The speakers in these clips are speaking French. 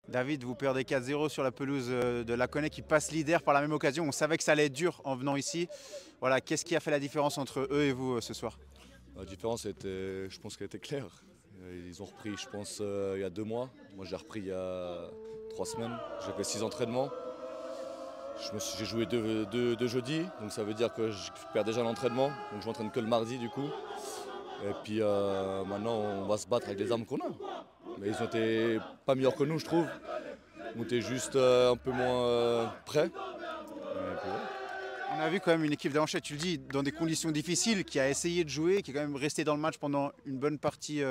David, vous perdez 4-0 sur la pelouse de Laconais qui passe leader par la même occasion. On savait que ça allait être dur en venant ici. Voilà, qu'est-ce qui a fait la différence entre eux et vous ce soir? La différence, je pense qu'elle était claire. Ils ont repris, je pense, il y a 2 mois. Moi, j'ai repris il y a 3 semaines. J'ai fait 6 entraînements. J'ai joué deux jeudis, donc ça veut dire que je perds déjà l'entraînement. Donc je m'entraîne que le mardi du coup. Et puis maintenant, on va se battre avec les armes qu'on a. Mais ils ont été pas meilleurs que nous, je trouve. On était juste un peu moins prêts. Et puis voilà. On a vu quand même une équipe d'Avanchais, tu le dis, dans des conditions difficiles, qui a essayé de jouer, qui est quand même resté dans le match pendant une bonne partie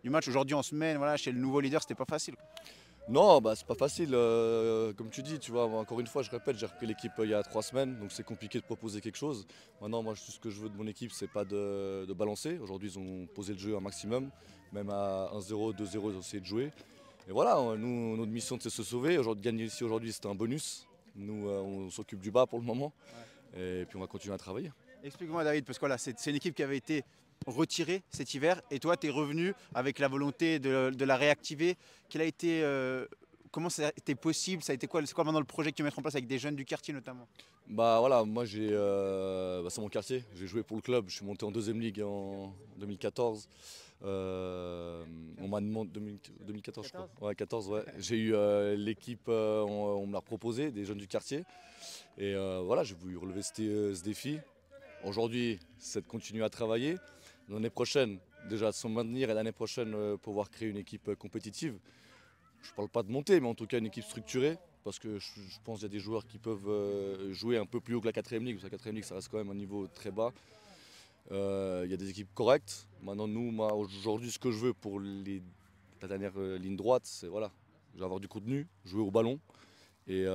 du match. Aujourd'hui en semaine, voilà, chez le nouveau leader, c'était pas facile. Non, bah, c'est pas facile. Comme tu dis, tu vois, encore une fois, je répète, j'ai repris l'équipe il y a 3 semaines, donc c'est compliqué de proposer quelque chose. Maintenant, moi, tout ce que je veux de mon équipe, c'est pas de balancer. Aujourd'hui, ils ont posé le jeu un maximum, même à 1-0, 2-0, ils ont essayé de jouer. Et voilà, nous, notre mission, c'est de se sauver. Aujourd'hui, gagner ici aujourd'hui, c'était un bonus. Nous, on s'occupe du bas pour le moment, et puis on va continuer à travailler. Explique-moi David, parce que voilà, c'est une équipe qui avait été retirée cet hiver, et toi, tu es revenu avec la volonté de la réactiver. Quel a été, comment ça a été possible? Ça a été quoi, c'est quoi maintenant le projet que tu veux mettre en place avec des jeunes du quartier notamment? Bah voilà, moi c'est mon quartier. J'ai joué pour le club. Je suis monté en deuxième ligue en 2014. On m'a demandé 2014 je crois. Ouais, 14 ouais. J'ai eu l'équipe, on me l'a proposé, des jeunes du quartier. Et voilà, j'ai voulu relever ce défi. Aujourd'hui, c'est de continuer à travailler. L'année prochaine, déjà de se maintenir et l'année prochaine pouvoir créer une équipe compétitive. Je ne parle pas de monter, mais en tout cas une équipe structurée. Parce que je pense qu'il y a des joueurs qui peuvent jouer un peu plus haut que la 4ème ligue. Parce que la 4ème ligue, ça reste quand même un niveau très bas. Il y a des équipes correctes. Maintenant, nous, moi, aujourd'hui, ce que je veux pour la dernière ligne droite, c'est voilà, je vais avoir du contenu, jouer au ballon et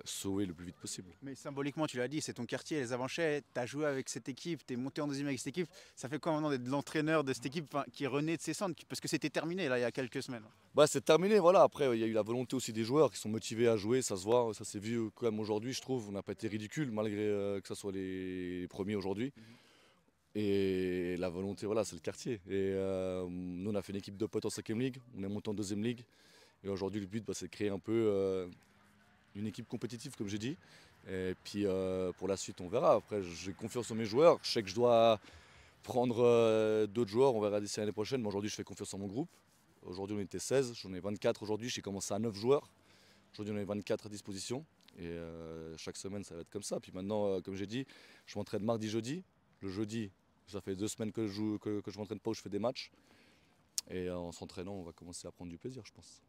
sauver le plus vite possible. Mais symboliquement, tu l'as dit, c'est ton quartier, les Avanchais, tu as joué avec cette équipe, tu es monté en deuxième avec cette équipe. Ça fait quoi maintenant d'être l'entraîneur de cette équipe qui renaît de ses cendres? Parce que c'était terminé là il y a quelques semaines. Bah, c'est terminé, voilà. Après, il y a eu la volonté aussi des joueurs qui sont motivés à jouer, ça se voit, ça s'est vu quand même aujourd'hui, je trouve. On n'a pas été ridicule malgré que ce soit les premiers aujourd'hui. Et la volonté, voilà, c'est le quartier. Et nous, on a fait une équipe de potes en 5ème ligue, on est monté en deuxième ligue. Et aujourd'hui, le but, bah, c'est de créer un peu une équipe compétitive, comme j'ai dit. Et puis pour la suite, on verra. Après, j'ai confiance en mes joueurs. Je sais que je dois prendre d'autres joueurs, on verra d'ici l'année prochaine. Mais aujourd'hui, je fais confiance en mon groupe. Aujourd'hui, on était 16, j'en ai 24 aujourd'hui. J'ai commencé à 9 joueurs. Aujourd'hui, on est 24 à disposition. Et chaque semaine, ça va être comme ça. Puis maintenant, comme j'ai dit, je m'entraîne mardi, jeudi. Le jeudi, ça fait 2 semaines que je m'entraîne pas, où je fais des matchs. Et en s'entraînant, on va commencer à prendre du plaisir, je pense.